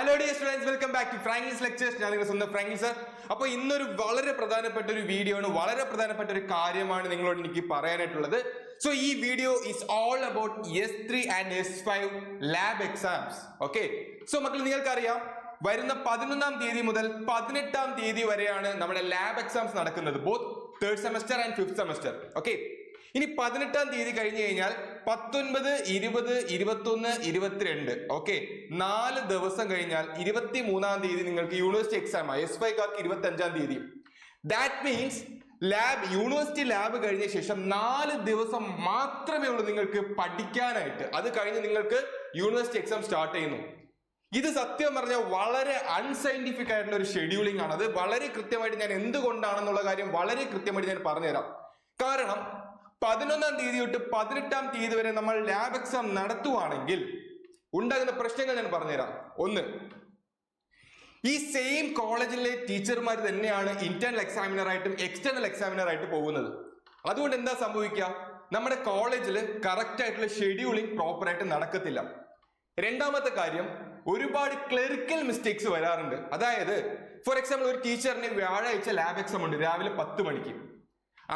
Hello dear students, welcome back to Franklin's lectures. ഞാൻ നിങ്ങളുടെ സ്വന്തം ഫ്രാങ്ക്ലിൻ സർ. അപ്പോൾ ഇന്നൊരു വളരെ പ്രധാനപ്പെട്ട ഒരു വീഡിയോ ആണ്, വളരെ പ്രധാനപ്പെട്ട ഒരു കാര്യമാണ് നിങ്ങളോട് എനിക്ക് പറയാനായിട്ടുള്ളത്. സോ ഈ video is all about S3 and S5 lab exams. Okay, so മക്കൾ നിങ്ങൾക്കറിയാം വരുന്ന 11-ാം തീയതി മുതൽ 18-ാം തീയതി വരെയാണ് നമ്മുടെ ലാബ് എക്സാംസ് നടക്കുന്നത്, both third semester and fifth semester. Okay, ഇനി 18-ാം തീയതി കഴിഞ്ഞു കഴിഞ്ഞാൽ 19, 20, 21, 22 ഓക്കെ 4 ദിവസം കഴിഞ്ഞാൽ 23-ാം തീയതി നിങ്ങൾക്ക് യൂണിവേഴ്സിറ്റി എക്സാം ആണ്. S5 കാർക്ക് 25-ാം തീയതി. ദാറ്റ് മീൻസ് യൂണിവേഴ്സിറ്റി ലാബ് കഴിഞ്ഞ ശേഷം 4 ദിവസം മാത്രമേ ഉള്ളൂ നിങ്ങൾക്ക് പഠിക്കാനായിട്ട്. അത് കഴിഞ്ഞ് നിങ്ങൾക്ക് യൂണിവേഴ്സിറ്റി എക്സാം സ്റ്റാർട്ട് ചെയ്യുന്നു. ഇത് സത്യം പറഞ്ഞാൽ വളരെ അൺസയന്റിഫിക് ആയിട്ടുള്ള ഒരു ഷെഡ്യൂളിംഗ് ആണ്. അത് വളരെ കൃത്യമായിട്ട് ഞാൻ എന്തുകൊണ്ടാണെന്നുള്ള കാര്യം വളരെ കൃത്യമായിട്ട് ഞാൻ പറഞ്ഞുതരാം. കാരണം 11-ാം തീയതി തൊട്ട് 18-ാം തീയതി വരെ നമ്മൾ ലാബ് എക്സാം നടത്തുവാണെങ്കിൽ ഉണ്ടാകുന്ന പ്രശ്നങ്ങൾ ഞാൻ പറഞ്ഞുതരാം. ഒന്ന്, ഈ സെയിം കോളേജിലെ ടീച്ചർമാർ തന്നെയാണ് ഇന്റേണൽ എക്സാമിനർ ആയിട്ടും എക്സ്റ്റേണൽ എക്സാമിനർ ആയിട്ട് പോകുന്നത്. അതുകൊണ്ട് എന്താ സംഭവിക്കുക, നമ്മുടെ കോളേജിൽ കറക്റ്റ് ആയിട്ടുള്ള ഷെഡ്യൂളിംഗ് പ്രോപ്പർ ആയിട്ട് നടക്കത്തില്ല. രണ്ടാമത്തെ കാര്യം, ഒരുപാട് ക്ലറിക്കൽ മിസ്റ്റേക്സ് വരാറുണ്ട്. അതായത് ഫോർ എക്സാമ്പിൾ ഒരു ടീച്ചറിന് വ്യാഴാഴ്ച ലാബ് എക്സാം ഉണ്ട് രാവിലെ 10 മണിക്ക്.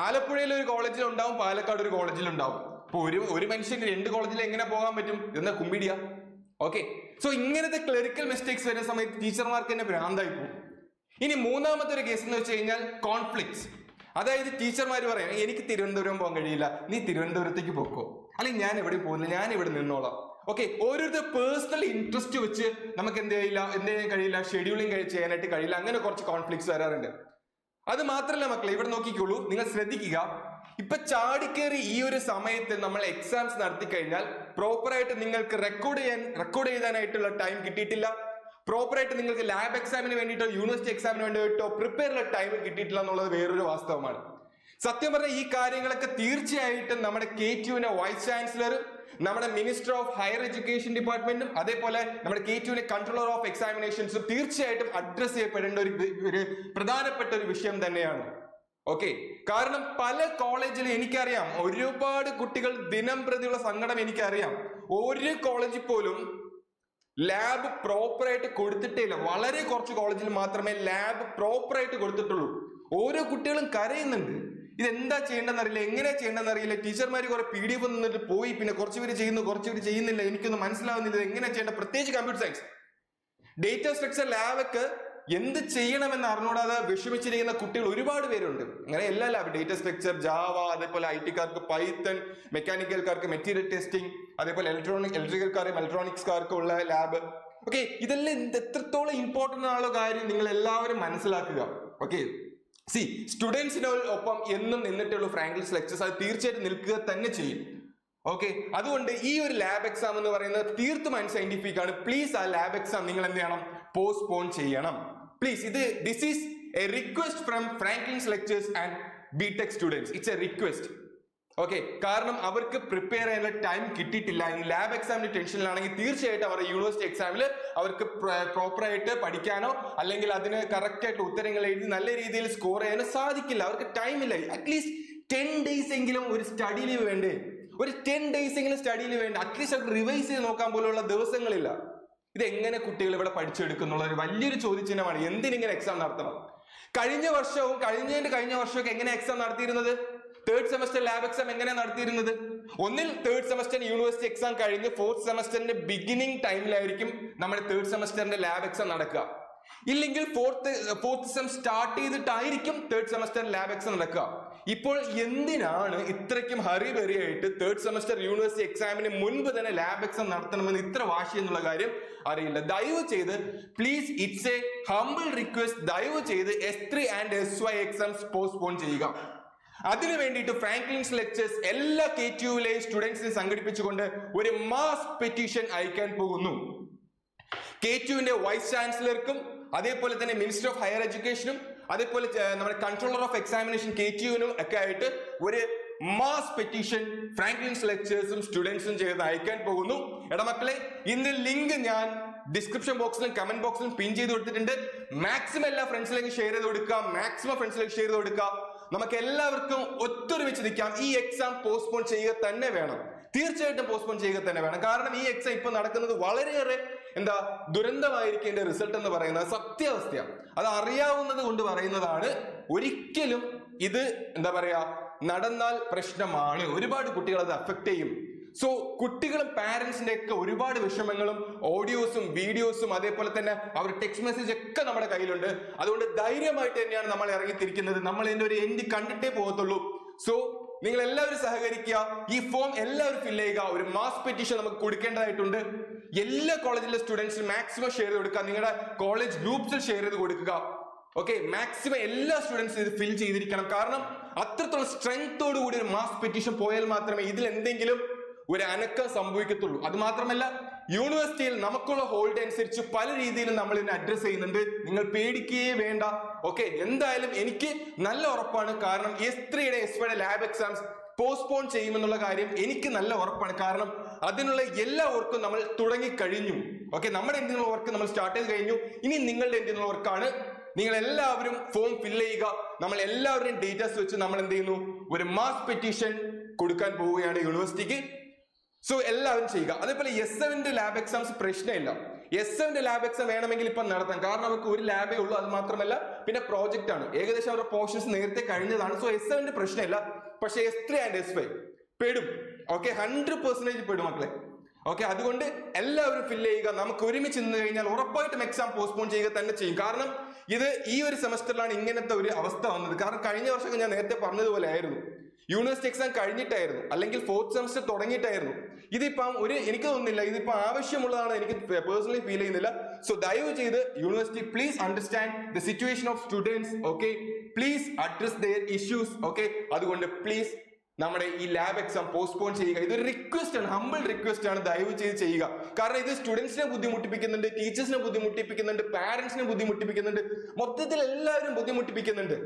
ആലപ്പുഴയിൽ ഒരു കോളേജിൽ ഉണ്ടാവും, പാലക്കാട് ഒരു കോളേജിൽ ഉണ്ടാവും. അപ്പൊ ഒരു മനുഷ്യന് 2 കോളേജിൽ എങ്ങനെ പോകാൻ പറ്റും എന്നാ കുമ്പിടിയ. ഓക്കെ, സോ ഇങ്ങനത്തെ ക്ലറിക്കൽ മിസ്റ്റേക്സ് വരുന്ന സമയത്ത് ടീച്ചർമാർക്ക് തന്നെ ഭ്രാന്തായി പോകും. ഇനി മൂന്നാമത്തെ ഒരു കേസ് എന്ന് വെച്ച് കഴിഞ്ഞാൽ കോൺഫ്ലിക്ട്സ്. അതായത് ടീച്ചർമാർ പറയാം എനിക്ക് തിരുവനന്തപുരം പോകാൻ കഴിയില്ല, നീ തിരുവനന്തപുരത്തേക്ക് പോക്കോ, അല്ലെങ്കിൽ ഞാൻ എവിടെ പോകുന്നില്ല, ഞാൻ ഇവിടെ നിന്നോളാം. ഓക്കെ, ഓരോരുത്തർ പേഴ്സണൽ ഇൻട്രസ്റ്റ് വെച്ച് നമുക്ക് എന്ത് കഴിയില്ല, ഷെഡ്യൂളിംഗ് ചെയ്യാനായിട്ട് കഴിയില്ല. അങ്ങനെ കുറച്ച് കോൺഫ്ലിക്ട്സ് വരാറുണ്ട്. അത് മാത്രമല്ല മക്കളെ, ഇവിടെ നോക്കിക്കോളൂ, നിങ്ങൾ ശ്രദ്ധിക്കുക. ഇപ്പൊ ചാടിക്കേറി ഈ ഒരു സമയത്ത് നമ്മൾ എക്സാംസ് നടത്തി കഴിഞ്ഞാൽ പ്രോപ്പറായിട്ട് നിങ്ങൾക്ക് റെക്കോർഡ് ചെയ്താനായിട്ടുള്ള ടൈം കിട്ടിയിട്ടില്ല. പ്രോപ്പറായിട്ട് നിങ്ങൾക്ക് ലാബ് എക്സാമിന് വേണ്ടിയിട്ടോ യൂണിവേഴ്സിറ്റി എക്സാമിന് വേണ്ടിയിട്ടോ പ്രിപ്പയർ ഉള്ള ടൈം കിട്ടിയിട്ടില്ല എന്നുള്ളത് വേറൊരു വാസ്തവമാണ്. സത്യം പറഞ്ഞാൽ ഈ കാര്യങ്ങളൊക്കെ തീർച്ചയായിട്ടും നമ്മുടെ KTUവിന്റെ വൈസ് ചാൻസലറും നമ്മുടെ മിനിസ്റ്റർ ഓഫ് ഹയർ എഡ്യൂക്കേഷൻ ഡിപ്പാർട്ട്മെന്റും അതേപോലെ നമ്മുടെ KTUവിന്റെ കൺട്രോളർ ഓഫ് എക്സാമിനേഷൻസും തീർച്ചയായിട്ടും അഡ്രസ് ചെയ്യപ്പെടേണ്ട ഒരു പ്രധാനപ്പെട്ട ഒരു വിഷയം തന്നെയാണ്. ഓക്കെ, കാരണം പല കോളേജിലും എനിക്കറിയാം ഒരുപാട് കുട്ടികൾ ദിനം പ്രതിയുള്ള സങ്കടം എനിക്കറിയാം. ഒരു കോളേജിൽ പോലും ലാബ് പ്രോപ്പറായിട്ട് കൊടുത്തിട്ടില്ല. വളരെ കുറച്ച് കോളേജിൽ മാത്രമേ ലാബ് പ്രോപ്പറായിട്ട് കൊടുത്തിട്ടുള്ളൂ. ഓരോ കുട്ടികളും കരയുന്നുണ്ട്. ഇതെന്താ ചെയ്യേണ്ടെന്ന് അറിയില്ല, എങ്ങനെ ചെയ്യേണ്ടെന്ന് അറിയില്ല. ടീച്ചർമാർ കുറെ PDF നിന്നിട്ട് പോയി, പിന്നെ കുറച്ചുപേര് ചെയ്യുന്നു, കുറച്ചുപേര് ചെയ്യുന്നില്ല. എനിക്കൊന്നും മനസ്സിലാവുന്നില്ല എങ്ങനെ ചെയ്യേണ്ട. പ്രത്യേകിച്ച് കമ്പ്യൂട്ടർ സയൻസ്, ഡേറ്റ സ്ട്രക്ചർ ലാബൊക്കെ എന്ത് ചെയ്യണമെന്ന് അറിഞ്ഞൂടാതെ വിഷമിച്ചിരിക്കുന്ന കുട്ടികൾ ഒരുപാട് പേരുണ്ട്. അങ്ങനെ എല്ലാ ലാബ്, ഡേറ്റ സ്ട്രക്ചർ, ജാവ, അതേപോലെ IT-കാർക്ക് പൈത്തൺ, മെക്കാനിക്കൽക്കാർക്ക് മെറ്റീരിയൽ ടെസ്റ്റിംഗ്, അതേപോലെ ഇലക്ട്രിക്കൽക്കാർക്കും ഇലക്ട്രോണിക്സ്കാർക്കും ഉള്ള ലാബ്. ഓക്കെ, ഇതെല്ലാം എത്രത്തോളം ഇമ്പോർട്ടന്റ് ആണുള്ള കാര്യം നിങ്ങൾ എല്ലാവരും മനസ്സിലാക്കുക. ഓക്കെ, സ്റ്റുഡൻസിനൊപ്പം എന്നും നിന്നിട്ടുള്ള ഫ്രാങ്ക്ലിൻസ് ലെക്ചേഴ്സ് അത് തീർച്ചയായിട്ടും നിൽക്കുക തന്നെ ചെയ്യും. ഓക്കെ, അതുകൊണ്ട് ഈ ഒരു ലാബ് എക്സാം എന്ന് പറയുന്നത് തീർത്തും അൺസയന്റിഫിക് ആണ്. പ്ലീസ് ആ ലാബ് എക്സാം നിങ്ങൾ എന്ത് ചെയ്യണം, പോസ്റ്റ്പോൺ ചെയ്യണം. Please, this is a request from Franklin's lectures and BTech students. It's a request. Okay, കാരണം അവർക്ക് പ്രിപ്പയർ ചെയ്യാനുള്ള ടൈം കിട്ടിയിട്ടില്ല. ഈ ലാബ് എക്സാമിന്റെ ടെൻഷനിലാണെങ്കിൽ തീർച്ചയായിട്ടും അവരുടെ യൂണിവേഴ്സിറ്റി എക്സാമിൽ അവർക്ക് പ്രോപ്പറായിട്ട് പഠിക്കാനോ അല്ലെങ്കിൽ അതിന് കറക്റ്റ് ആയിട്ട് ഉത്തരങ്ങൾ എഴുതി നല്ല രീതിയിൽ സ്കോർ ചെയ്യാനോ സാധിക്കില്ല. അവർക്ക് ടൈമില്ല. അറ്റ്ലീസ്റ്റ് 10 days എങ്കിലും ഒരു സ്റ്റഡി ലീവ് വേണ്ടേ? ഒരു 10 days എങ്കിലും സ്റ്റഡി ലീവ് വേണ്ട. അറ്റ്ലീസ്റ്റ് അവർക്ക് റിവൈസ് ചെയ്ത് നോക്കാൻ പോലുള്ള ദിവസങ്ങളില്ല. ഇതെങ്ങനെ കുട്ടികൾ ഇവിടെ പഠിച്ചെടുക്കുന്നുള്ള ഒരു വലിയൊരു ചോദ്യചിഹ്നമാണ്. എന്തിനിങ്ങനെ എക്സാം നടത്തണം? കഴിഞ്ഞ വർഷമൊക്കെ എങ്ങനെ എക്സാം നടത്തിയിരുന്നത്? തേർഡ് സെമസ്റ്റർ ലാബ് എക്സാം എങ്ങനെയാണ് നടത്തിയിരുന്നത്? ഒന്നിൽ തേർഡ് സെമസ്റ്ററിന് യൂണിവേഴ്സിറ്റി എക്സാം കഴിഞ്ഞ് ഫോർത്ത് സെമസ്റ്ററിന്റെ ബിഗിനിങ് ടൈമിലായിരിക്കും നമ്മുടെ തേർഡ് സെമസ്റ്ററിന്റെ ലാബ് എക്സാം നടക്കുക. ഇല്ലെങ്കിൽ ഫോർത്ത് സെം സ്റ്റാർട്ട് ചെയ്തിട്ടായിരിക്കും തേർഡ് സെമസ്റ്റർ ലാബ് എക്സാം നടക്കുക. ഇപ്പോൾ എന്തിനാണ് ഇത്രയ്ക്കും ഹറിബറി ആയിട്ട് തേർഡ് സെമസ്റ്റർ യൂണിവേഴ്സിറ്റി എക്സാമിന് മുൻപ് തന്നെ ലാബ് എക്സാം നടത്തണമെന്ന് ഇത്ര വാശി എന്നുള്ള കാര്യം അറിയില്ല. ദയവ് ചെയ്ത് please, it's A humble request, ദയവ് ചെയ്ത് S3 and S5 exams postpone ചെയ്യുക. അതിനു വേണ്ടിയിട്ട് ഫ്രാങ്ക്ലിൻസ് ലെക്ചേഴ്സ് എല്ലാ KTUവിലെയും സ്റ്റുഡൻസിനെ സംഘടിപ്പിച്ചുകൊണ്ട് ഒരു മാസ് പെറ്റീഷൻ അയക്കാൻ പോകുന്നു. KTUവിന്റെ വൈസ് ചാൻസലർക്കും അതേപോലെ തന്നെ മിനിസ്റ്റർ ഓഫ് ഹയർ എഡ്യൂക്കേഷനും അതേപോലെ നമ്മുടെ കൺട്രോളർ ഓഫ് എക്സാമിനേഷൻ KTUവിനും ഒക്കെ ആയിട്ട് ഒരു മാസ് പെറ്റീഷൻ ഫ്രാങ്ക്ലിൻസ് ലെക്ചേഴ്സും സ്റ്റുഡൻസും ചെയ്ത് അയക്കാൻ പോകുന്നു. മക്കളെ, ഇതിന്റെ ലിങ്ക് ഞാൻ ഡിസ്ക്രിപ്ഷൻ ബോക്സിലും കമന്റ് ബോക്സിലും പിൻ ചെയ്ത് കൊടുത്തിട്ടുണ്ട്. മാക്സിമം എല്ലാ ഫ്രണ്ട്സിലേക്ക് ഷെയർ ചെയ്ത് കൊടുക്കുക. നമുക്ക് എല്ലാവർക്കും ഒത്തൊരുമിച്ച് നിൽക്കാം. ഈ എക്സാം പോസ്റ്റ്പോൺ ചെയ്യുക തന്നെ വേണം. തീർച്ചയായിട്ടും പോസ്റ്റ്പോൺ ചെയ്യുക തന്നെ വേണം. കാരണം ഈ എക്സാം ഇപ്പൊ നടക്കുന്നത് വളരെയേറെ എന്താ ദുരന്തമായിരിക്കും റിസൾട്ട് എന്ന് പറയുന്നത് സത്യാവസ്ഥയാണ്. അത് അറിയാവുന്നത് കൊണ്ട് പറയുന്നതാണ്. ഒരിക്കലും ഇത് എന്താ പറയാ നടന്നാൽ പ്രശ്നമാണ്. ഒരുപാട് കുട്ടികൾ അത് അഫക്ട് ചെയ്യും. സോ കുട്ടികളും പാരന്റ്സിന്റെ ഒക്കെ ഒരുപാട് വിഷമങ്ങളും ഓഡിയോസും വീഡിയോസും അതേപോലെ തന്നെ അവർ ടെക്സ്റ്റ് മെസ്സേജ് ഒക്കെ നമ്മുടെ കയ്യിലുണ്ട്. അതുകൊണ്ട് ധൈര്യമായിട്ട് തന്നെയാണ് നമ്മൾ ഇറങ്ങിത്തിരിക്കുന്നത്. നമ്മൾ ഇതിന്റെ ഒരു എൻഡ് കണ്ടിട്ടേ പോകത്തുള്ളൂ. സോ നിങ്ങൾ എല്ലാവരും സഹകരിക്കുക. ഈ ഫോം എല്ലാവരും ഫില്ല് ചെയ്യുക. ഒരു മാസ് പെറ്റീഷൻ നമുക്ക് കൊടുക്കേണ്ടതായിട്ടുണ്ട്. എല്ലാ കോളേജിലെ സ്റ്റുഡൻസിനും മാക്സിമം ഷെയർ ചെയ്ത് കൊടുക്കുക. നിങ്ങളുടെ കോളേജ് ഗ്രൂപ്പ്സിൽ ഷെയർ ചെയ്ത് കൊടുക്കുക. ഓക്കെ, മാക്സിമം എല്ലാ സ്റ്റുഡൻസും ഇത് ഫിൽ ചെയ്തിരിക്കണം. കാരണം അത്രത്തോളം സ്ട്രെങ്തോടു കൂടി ഒരു മാസ് പെറ്റീഷൻ പോയാൽ മാത്രമേ ഇതിൽ എന്തെങ്കിലും ഒരു അനക്കം സംഭവിക്കത്തുള്ളൂ. അത് മാത്രമല്ല യൂണിവേഴ്സിറ്റിയിൽ നമുക്കുള്ള ഹോൾഡ് അനുസരിച്ച് പല രീതിയിലും നമ്മൾ ഇതിനെ അഡ്രസ് ചെയ്യുന്നുണ്ട്. നിങ്ങൾ പേടിക്കുകയേ വേണ്ട. ഓക്കെ, എന്തായാലും എനിക്ക് നല്ല ഉറപ്പാണ്. കാരണം S3യുടെ S5യുടെ ലാബ് എക്സാംസ് പോസ്റ്റ്പോൺ ചെയ്യുമെന്നുള്ള കാര്യം എനിക്ക് നല്ല ഉറപ്പാണ്. കാരണം അതിനുള്ള എല്ലാ വർക്കും നമ്മൾ തുടങ്ങി കഴിഞ്ഞു. ഓക്കെ, നമ്മുടെ എന്തിനുള്ള വർക്ക് നമ്മൾ സ്റ്റാർട്ട് ചെയ്ത് കഴിഞ്ഞു. ഇനി നിങ്ങളുടെ എന്തിനുള്ള വർക്കാണ്. നിങ്ങൾ എല്ലാവരും ഫോം ഫില്ല് ചെയ്യുക. നമ്മൾ എല്ലാവരുടെയും ഡേറ്റാസ് വെച്ച് നമ്മൾ എന്ത് ചെയ്യുന്നു, ഒരു മാസ് പെറ്റീഷൻ കൊടുക്കാൻ പോവുകയാണ് യൂണിവേഴ്സിറ്റിക്ക്. സോ എല്ലാവരും ചെയ്യുക. അതേപോലെ S7ന്റെ ലാബ് എക്സാംസ് പ്രശ്നമില്ല. S7ന്റെ ലാബ് എക്സാം വേണമെങ്കിൽ ഇപ്പം നടത്താം. കാരണം അവർക്ക് ഒരു ലാബേ ഉള്ളൂ. അത് മാത്രമല്ല പിന്നെ പ്രോജക്റ്റ് ആണ്. ഏകദേശം അവരുടെ പോർഷൻസ് നേരത്തെ കഴിഞ്ഞതാണ്. സോ S7ന്റെ പ്രശ്നമില്ല. പക്ഷെ S3 ആൻഡ് S5 പെടും. ഓക്കെ, 100% പെടും മക്കളെ. ഓക്കെ, അതുകൊണ്ട് എല്ലാവരും ഫില്ല് ചെയ്യുക. നമുക്ക് ഒരുമിച്ച് നിന്ന് കഴിഞ്ഞാൽ ഉറപ്പായിട്ടും എക്സാം പോസ്റ്റ്പോൺ ചെയ്യുക തന്നെ ചെയ്യും. കാരണം ഇത് ഈ ഒരു സെമസ്റ്ററിലാണ് ഇങ്ങനത്തെ ഒരു അവസ്ഥ വന്നത്. കാരണം കഴിഞ്ഞ വർഷം ഞാൻ നേരത്തെ പറഞ്ഞതുപോലെ ആയിരുന്നു. യൂണിവേഴ്സിറ്റി എക്സാം കഴിഞ്ഞിട്ടായിരുന്നു, അല്ലെങ്കിൽ 4th സെമസ്റ്റർ തുടങ്ങിയിട്ടായിരുന്നു. ഇതിപ്പം എനിക്ക് തോന്നുന്നില്ല ഇതിപ്പോ ആവശ്യമുള്ളതാണ്. എനിക്ക് പേഴ്സണലി ഫീൽ ചെയ്യുന്നില്ല. സോ ദയവ് ചെയ്ത് university please understand the situation of students. Okay, please address their issues. Okay, അതുകൊണ്ട് പ്ലീസ് നമ്മുടെ ഈ ലാബ് എക്സാം പോസ്റ്റ്പോൺ ചെയ്യുക. ഇതൊരു റിക്വസ്റ്റ് ആണ്, ഹംബിൾ റിക്വസ്റ്റ് ആണ്. ദയവ് ചെയ്ത് ചെയ്യുക. കാരണം ഇത് സ്റ്റുഡൻസിനെ ബുദ്ധിമുട്ടിപ്പിക്കുന്നുണ്ട്, ടീച്ചേഴ്സിനെ ബുദ്ധിമുട്ടിപ്പിക്കുന്നുണ്ട്, പാരന്റ്സിനെ ബുദ്ധിമുട്ടിപ്പിക്കുന്നുണ്ട്, മൊത്തത്തിൽ എല്ലാവരും ബുദ്ധിമുട്ടിപ്പിക്കുന്നുണ്ട്.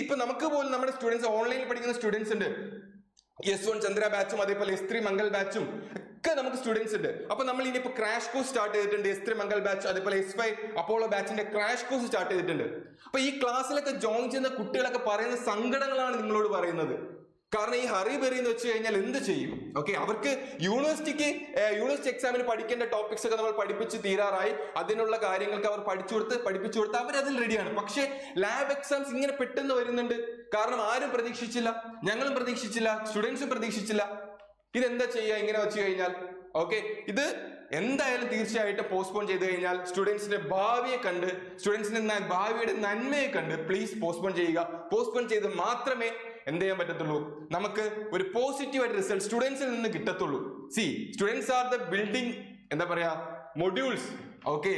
ഇപ്പൊ നമുക്ക് പോലും നമ്മുടെ സ്റ്റുഡൻസ് ഓൺലൈനിൽ പഠിക്കുന്ന സ്റ്റുഡൻസ് ഉണ്ട്. S1 ചന്ദ്ര ബാച്ചും അതേപോലെ S3 മംഗൽ ബാച്ചും ഒക്കെ നമുക്ക് സ്റ്റുഡൻസ് ഉണ്ട്. അപ്പൊ നമ്മൾ ഇനിയിപ്പോ ക്രാഷ് കോഴ്സ് സ്റ്റാർട്ട് ചെയ്തിട്ടുണ്ട്. S3 മംഗൽ ബാച്ച് അതേപോലെ S5 അപ്പോളോ ബാച്ചിന്റെ ക്രാഷ് കോഴ്സ് സ്റ്റാർട്ട് ചെയ്തിട്ടുണ്ട്. അപ്പൊ ഈ ക്ലാസ്സിലൊക്കെ ജോയിൻ ചെയ്യുന്ന കുട്ടികളൊക്കെ പറയുന്ന സങ്കടങ്ങളാണ് നിങ്ങളോട് പറയുന്നത്. കാരണം ഈ ഹറി ബെറി എന്ന് വെച്ച് കഴിഞ്ഞാൽ എന്ത് ചെയ്യും? ഓക്കെ, അവർക്ക് യൂണിവേഴ്സിറ്റി എക്സാമിന് പഠിക്കേണ്ട ടോപ്പിക്സ് ഒക്കെ നമ്മൾ പഠിപ്പിച്ച് തീരാറായി. അതിനുള്ള കാര്യങ്ങൾക്ക് അവർ പഠിപ്പിച്ചു കൊടുത്ത് അവരതിൽ റെഡിയാണ്. പക്ഷെ ലാബ് എക്സാംസ് ഇങ്ങനെ പെട്ടെന്ന് വരുന്നുണ്ട്. കാരണം ആരും പ്രതീക്ഷിച്ചില്ല, ഞങ്ങളും പ്രതീക്ഷിച്ചില്ല, സ്റ്റുഡൻസും പ്രതീക്ഷിച്ചില്ല. ഇതെന്താ ചെയ്യുക ഇങ്ങനെ വെച്ച് കഴിഞ്ഞാൽ? ഓക്കെ, ഇത് എന്തായാലും തീർച്ചയായിട്ടും പോസ്റ്റ്പോൺ ചെയ്ത് കഴിഞ്ഞാൽ സ്റ്റുഡൻസിന്റെ ഭാവിയെ കണ്ട്, സ്റ്റുഡൻസിന്റെ ഭാവിയുടെ നന്മയെ കണ്ട് പ്ലീസ് പോസ്റ്റ്പോൺ ചെയ്യുക. പോസ്റ്റ്പോൺ ചെയ്ത് മാത്രമേ എന്ത് ചെയ്യാൻ പറ്റത്തുള്ളൂ, നമുക്ക് ഒരു പോസിറ്റീവായിട്ട് റിസൾട്ട് സ്റ്റുഡൻസിൽ നിന്ന് കിട്ടത്തുള്ളൂ. സ്റ്റുഡൻസ് ആർ ദ ബിൽഡിംഗ് എന്താ പറയാ മൊഡ്യൂൾസ്. ഓക്കെ,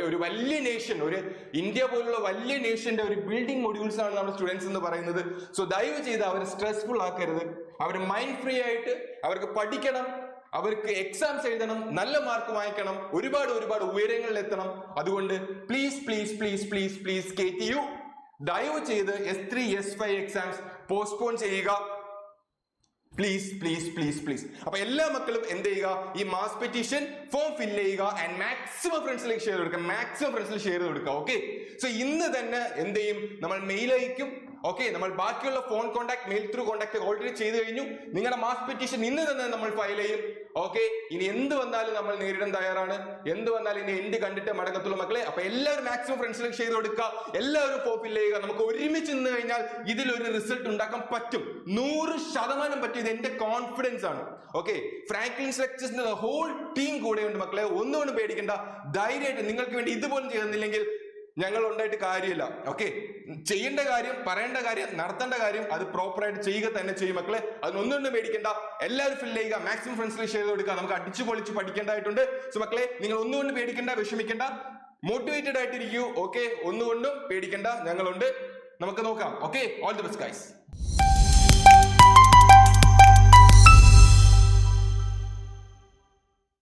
ഒരു വലിയ നേഷൻ, ഒരു ഇന്ത്യ പോലുള്ള വലിയ നേഷന്റെ ഒരു ബിൽഡിംഗ് മൊഡ്യൂൾസ് ആണ് നമ്മുടെ സ്റ്റുഡൻസ് എന്ന് പറയുന്നത്. സോ ദയവ് ചെയ്ത് അവർ സ്ട്രെസ്ഫുൾ ആക്കരുത്. അവർ മൈൻഡ് ഫ്രീ ആയിട്ട് അവർക്ക് പഠിക്കണം, അവർക്ക് എക്സാംസ് എഴുതണം, നല്ല മാർക്ക് വാങ്ങിക്കണം, ഒരുപാട് ഉയരങ്ങളിൽ എത്തണം. അതുകൊണ്ട് please please please please please KTU ദയവ് ചെയ്ത് S3 S5 എക്സാംസ് പോസ്റ്റ്പോൺ ചെയ്യുക. Please please please please. അപ്പൊ എല്ലാ മക്കളും എന്ത് ചെയ്യുക, ഈ മാസ് പെറ്റീഷൻ ഫോം ഫില്ല് ചെയ്യുക ആൻഡ് മാക്സിമം ഫ്രണ്ട്സിലേക്ക് ഷെയർ ചെയ്ത് കൊടുക്കുക. ഓക്കെ, സോ ഇന്ന് തന്നെ എന്ത് ചെയ്യും, നമ്മൾ മെയിൽ അയക്കും. ഓക്കെ, നമ്മൾ ബാക്കിയുള്ള phone contact, mail through contact already ചെയ്ത് കഴിഞ്ഞു. നിങ്ങളുടെ മാസ് പെറ്റീഷൻ ഇന്ന് തന്നെ നമ്മൾ ഫയൽ ചെയ്യും. ഓക്കെ, ഇനി എന്ത് വന്നാലും നമ്മൾ നേരിടാൻ തയ്യാറാണ്. എന്ത് വന്നാലും ഇനി എൻഡ് കണ്ടിട്ട് മടങ്ങത്തുള്ളൂ മക്കളെ. അപ്പൊ എല്ലാവരും മാക്സിമം ഫ്രണ്ട്സിലേക്ക് ചെയ്ത് കൊടുക്കുക. എല്ലാവരും ഫോം ഫില്ല് ചെയ്യുക. നമുക്ക് ഒരുമിച്ച് നിന്ന് കഴിഞ്ഞാൽ ഇതിലൊരു റിസൾട്ട് ഉണ്ടാക്കാൻ പറ്റും, 100% പറ്റും. ഇത് എന്റെ കോൺഫിഡൻസ് ആണ്. ഓക്കെ, ഫ്രാങ്ക്ലിൻസ് ലെക്ചേഴ്സിന്റെ ഹോൾ ടീം കൂടെ ഉണ്ട് മക്കളെ. ഒന്നുകൊണ്ട് പേടിക്കണ്ട. ധൈര്യമായിട്ട് നിങ്ങൾക്ക് വേണ്ടി ഇതുപോലും ചെയ്യുന്നില്ലെങ്കിൽ ഞങ്ങൾ ഉണ്ടായിട്ട് കാര്യമില്ല. ഓക്കെ, ചെയ്യേണ്ട കാര്യം, പറയേണ്ട കാര്യം, നടത്തേണ്ട കാര്യം അത് പ്രോപ്പറായിട്ട് ചെയ്യുക തന്നെ ചെയ്യും മക്കളെ. അതിനൊന്നും പേടിക്കേണ്ട. എല്ലാവരും ഫില്ല് ചെയ്യുക, മാക്സിമം ഫ്രണ്ട്സിലേക്ക് ഷെയർ കൊടുക്കുക. നമുക്ക് അടിച്ചു പൊളിച്ച് പഠിക്കേണ്ടതായിട്ടുണ്ട്. സോ മക്കളെ, നിങ്ങൾ ഒന്നുകൊണ്ട് പേടിക്കേണ്ട, വിഷമിക്കേണ്ട, മോട്ടിവേറ്റഡ് ആയിട്ടിരിക്കൂ. ഓക്കെ, ഒന്നുകൊണ്ടും പേടിക്കേണ്ട, ഞങ്ങളുണ്ട്, നമുക്ക് നോക്കാം. Okay, all the best guys.